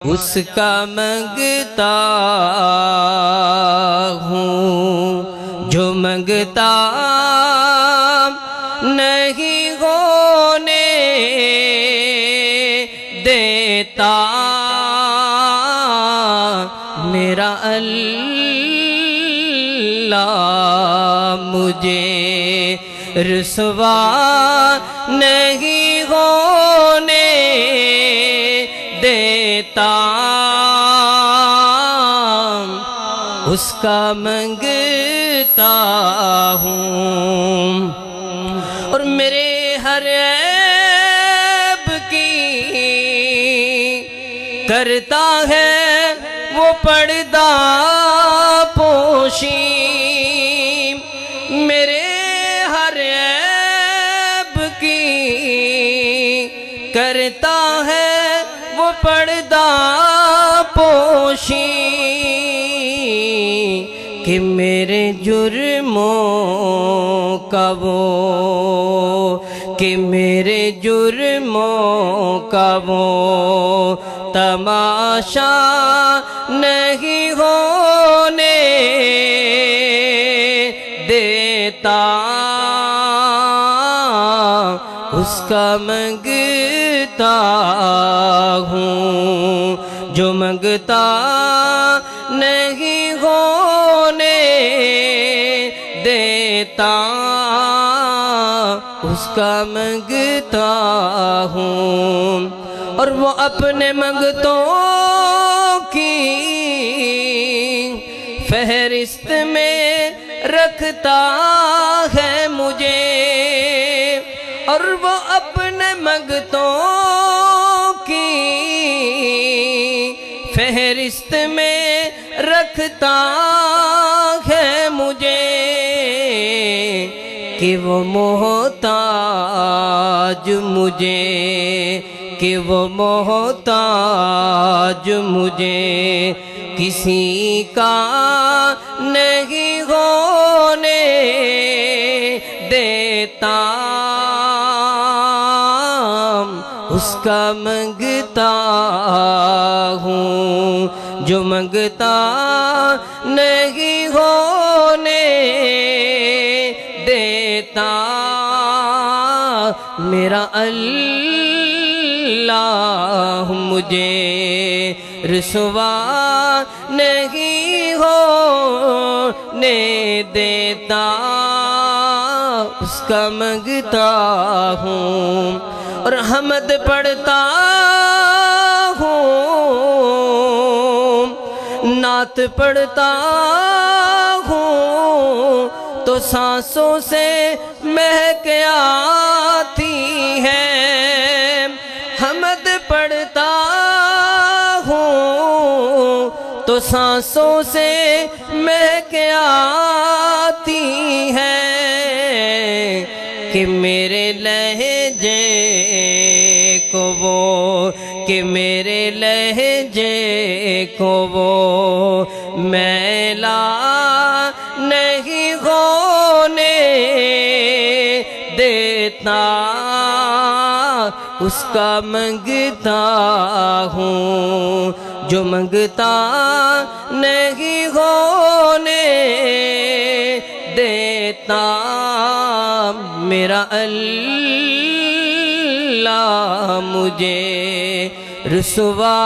उसका मंगता हूँ जो मंगता नहीं होने देता। मेरा अल्लाह मुझे रुसवा नहीं होने देता। उसका मंगता हूँ और मेरे हर ऐब की करता है वो पर्दा पोशी। मेरे हर ऐब की करता है वो पर्दा पोशी कि मेरे जुर्मों का वो कि मेरे जुर्मों का वो तमाशा नहीं होने देता। उसका मंगता हूँ जो मंगता नहीं होने देता। उसका मंगता हूँ और वो अपने मंगतों की फहरिस्त में रखता है मुझे और वो अपने मंगतों की फहरिस्त में रखता है मुझे कि वो मोहताज मुझे कि वो मोहताज मुझे किसी का नहीं होने देता। उसका मंगता हूँ जो मंगता नहीं होने देता। मेरा अल्लाह मुझे रुसवा नहीं होने देता। उसका मंगता हूँ और हम्द पढ़ता हूँ नात पढ़ता हूँ तो सांसों से महक आती है। हम्द पढ़ता हूँ तो सांसों से महक आती है कि मेरे लहजे को वो कि मेरे लहजे को वो मैला नहीं होने देता। उसका मंगता हूँ जो मंगता नहीं होने देता। मेरा अल्लाह मुझे रुसवा